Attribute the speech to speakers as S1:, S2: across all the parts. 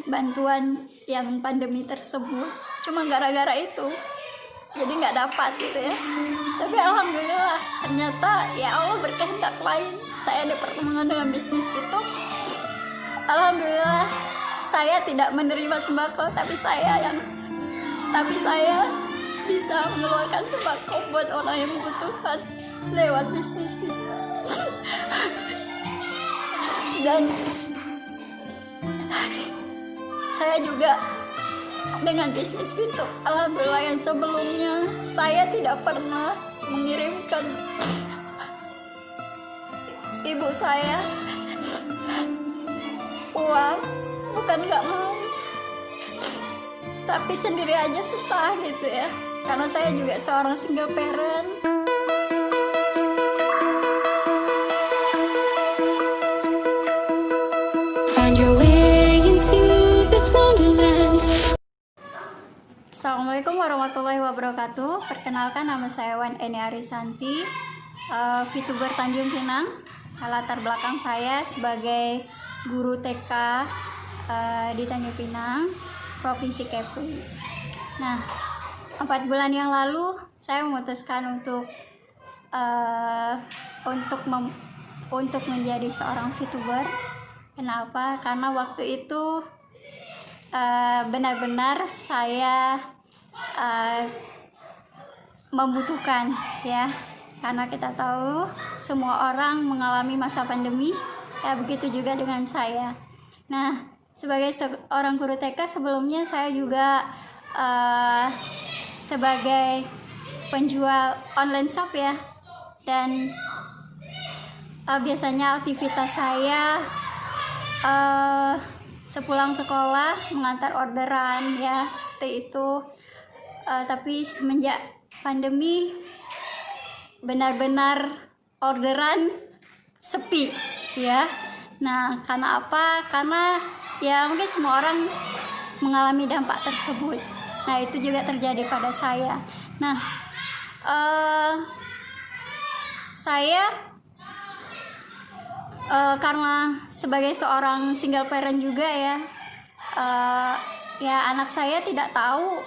S1: bantuan yang pandemi tersebut, cuma gara-gara itu jadi nggak dapat gitu ya. Tapi alhamdulillah ternyata ya Allah berkehendak lain, saya dipertemukan dengan bisnis pitung. Alhamdulillah saya tidak menerima sembako, tapi saya bisa mengeluarkan sembako buat orang yang membutuhkan lewat bisnis pitung. Dan saya juga dengan bisnis pitung, alhamdulillah yang sebelumnya saya tidak pernah mengirimkan ibu saya uang, bukan nggak mau, tapi sendiri aja susah gitu ya, karena saya juga seorang single parent.
S2: Find your way into this wonderland.
S1: Assalamualaikum warahmatullahi wabarakatuh. Perkenalkan, nama saya Wan Eni Arisanti, VTuber Tanjung Pinang. Latar belakang saya sebagai guru TK di Tanjung Pinang, Provinsi Kepri. Nah, 4 bulan yang lalu saya memutuskan untuk menjadi seorang VTuber. Kenapa? Karena waktu itu benar-benar saya membutuhkan ya, karena kita tahu semua orang mengalami masa pandemi ya, begitu juga dengan saya. Nah, sebagai seorang guru TK sebelumnya saya juga sebagai penjual online shop ya, dan biasanya aktivitas saya sepulang sekolah mengantar orderan ya, seperti itu. Tapi semenjak pandemi benar-benar orderan sepi ya. Nah, karena apa? Karena ya mungkin semua orang mengalami dampak tersebut. Nah, itu juga terjadi pada saya. Nah, saya karena sebagai seorang single parent juga ya, ya anak saya tidak tahu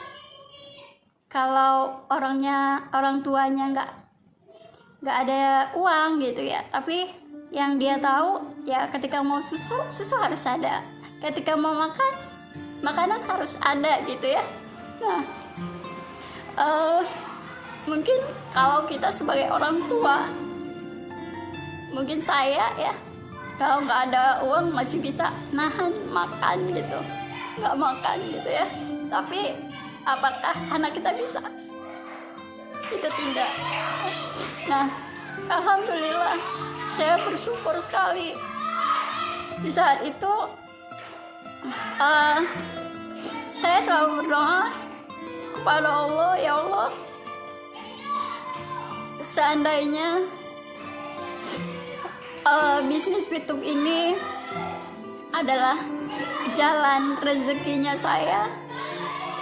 S1: kalau orang tuanya nggak ada uang gitu ya. Tapi yang dia tahu ya, ketika mau susu harus ada, ketika mau makan, makanan harus ada gitu ya. Nah, mungkin kalau kita sebagai orang tua, mungkin saya ya, kalau nggak ada uang masih bisa nahan makan gitu, nggak makan gitu ya. Tapi apakah anak kita bisa? Itu tidak. Nah, alhamdulillah saya bersyukur sekali di saat itu. Saya selalu berdoa kepada Allah, ya Allah, seandainya bisnis pitung ini adalah jalan rezekinya saya,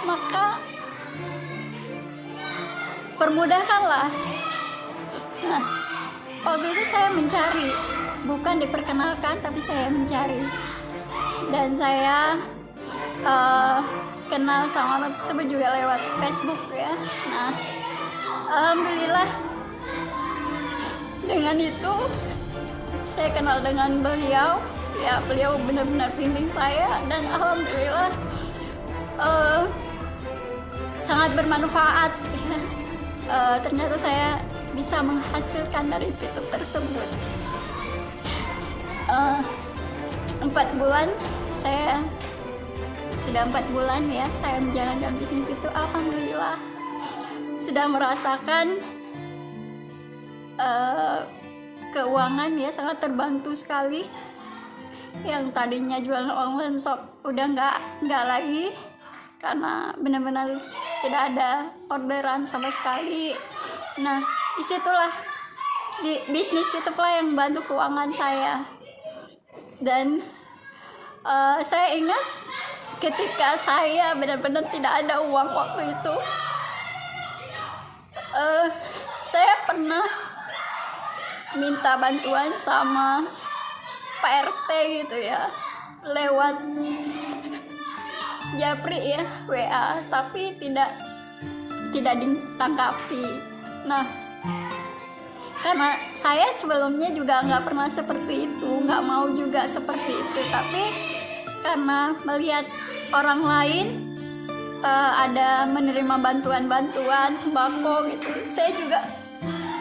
S1: maka permudahkanlah. Nah, waktu itu saya mencari, bukan diperkenalkan, tapi saya mencari, dan saya kenal sama orang tersebut juga lewat Facebook ya. Nah, alhamdulillah dengan itu saya kenal dengan beliau ya. Beliau benar-benar bimbing saya, dan alhamdulillah sangat bermanfaat ya. Ternyata saya bisa menghasilkan dari pitung tersebut. 4 bulan saya sudah 4 bulan ya saya menjalankan bisnis itu. Alhamdulillah sudah merasakan keuangan ya, sangat terbantu sekali. Yang tadinya jualan online shop udah nggak lagi, karena benar-benar tidak ada orderan sama sekali. Nah, disitulah di bisnis pitung yang membantu keuangan saya. Dan saya ingat ketika saya benar-benar tidak ada uang waktu itu, saya pernah minta bantuan sama Pak RT gitu ya, lewat japri ya WA, tapi tidak ditanggapi. Nah, karena saya sebelumnya juga nggak pernah seperti itu, nggak mau juga seperti itu, tapi karena melihat orang lain ada menerima bantuan sembako gitu, saya juga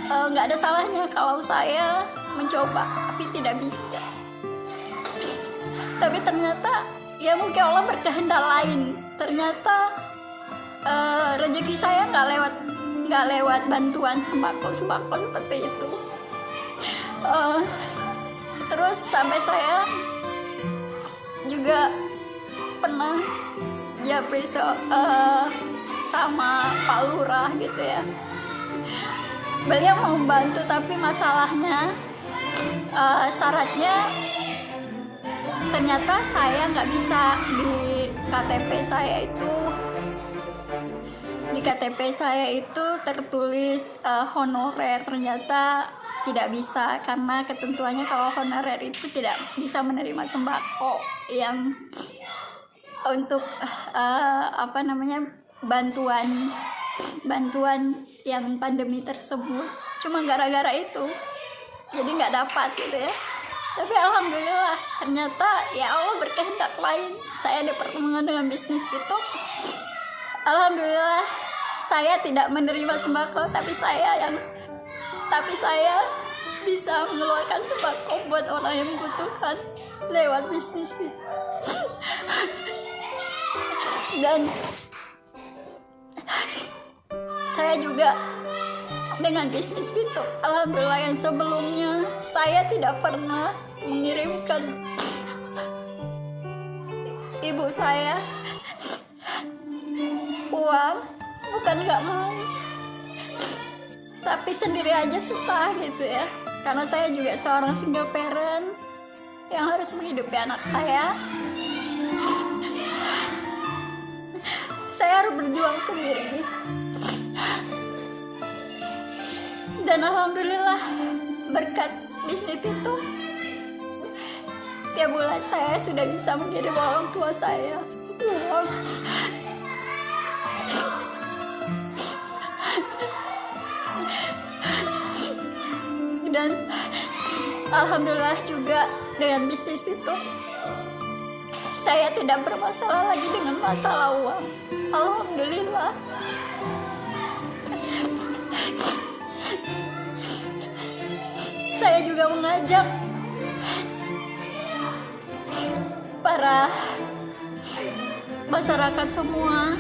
S1: nggak ada salahnya kalau saya mencoba, tapi tidak bisa. Tapi ternyata ya mungkin Allah berkehendak lain. Ternyata rezeki saya nggak lewat bantuan sembako seperti itu. Terus sampai saya juga pernah japri sama Pak Lurah gitu ya. Beliau mau membantu, tapi masalahnya syaratnya ternyata saya nggak bisa. Di KTP saya itu tertulis honorer, ternyata tidak bisa karena ketentuannya kalau honorer itu tidak bisa menerima sembako yang untuk bantuan yang pandemi tersebut. Cuma gara-gara itu jadi nggak dapat gitu ya. Tapi alhamdulillah ternyata ya Allah berkehendak lain. Saya dipertemukan dengan bisnis pitung. Alhamdulillah saya tidak menerima sembako, tapi saya bisa mengeluarkan sembako buat orang yang membutuhkan lewat bisnis pitung. Dan saya juga dengan bisnis pitung, alhamdulillah yang sebelumnya saya tidak pernah mengirimkan ibu saya uang, bukan nggak mau, tapi sendiri aja susah gitu ya, karena saya juga seorang single parent yang harus menghidupi anak saya. Saya harus berjuang sendiri. Dan alhamdulillah berkat bisnis itu tiap bulan saya sudah bisa mengirim orang tua saya uang. Dan alhamdulillah juga dengan bisnis itu saya tidak bermasalah lagi dengan masalah uang. Alhamdulillah. Saya juga mengajak para masyarakat semua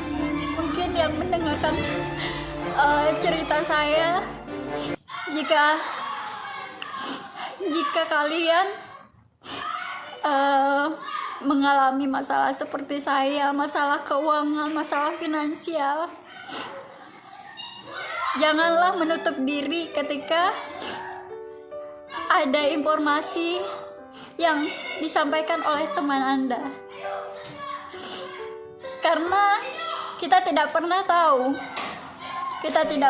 S1: mungkin yang mendengarkan cerita saya, jika kalian mengalami masalah seperti saya, masalah keuangan, masalah finansial, janganlah menutup diri ketika ada informasi yang disampaikan oleh teman Anda, karena kita tidak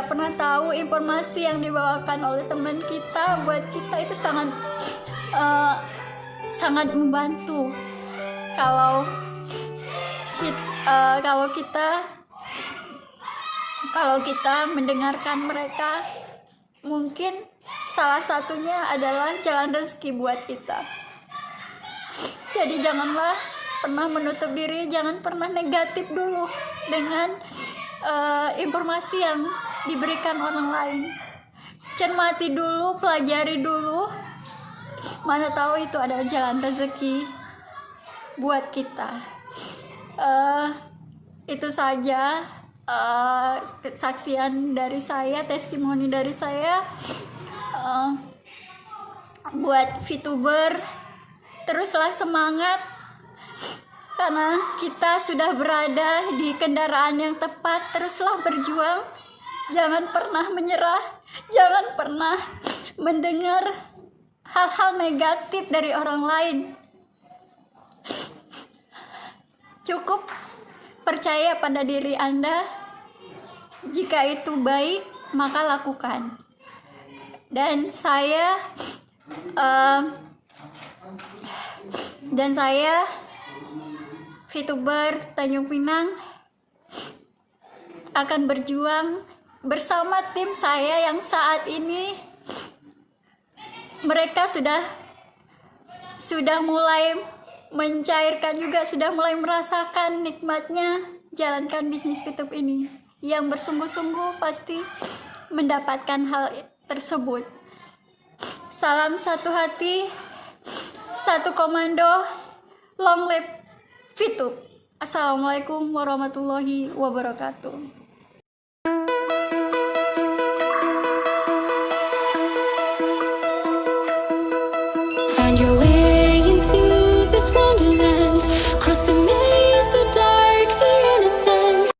S1: pernah tahu informasi yang dibawakan oleh teman kita buat kita itu sangat membantu. Kalau kita mendengarkan mereka, mungkin salah satunya adalah jalan rezeki buat kita. Jadi janganlah pernah menutup diri, jangan pernah negatif dulu dengan informasi yang diberikan orang lain. Cermati dulu, pelajari dulu, mana tahu itu adalah jalan rezeki buat kita. Itu saja kesaksian dari saya, testimoni dari saya. Buat VTuber, teruslah semangat, karena kita sudah berada di kendaraan yang tepat. Teruslah berjuang, jangan pernah menyerah, jangan pernah mendengar hal-hal negatif dari orang lain. Cukup percaya pada diri Anda. Jika itu baik, maka lakukan. Dan saya VTuber Tanjung Pinang akan berjuang bersama tim saya yang saat ini mereka sudah mulai mencairkan juga, sudah mulai merasakan nikmatnya jalankan bisnis VTuber ini. Yang bersungguh-sungguh pasti mendapatkan hal tersebut. Salam satu hati, satu komando, long live VTuber. Assalamualaikum warahmatullahi wabarakatuh.
S2: Find your way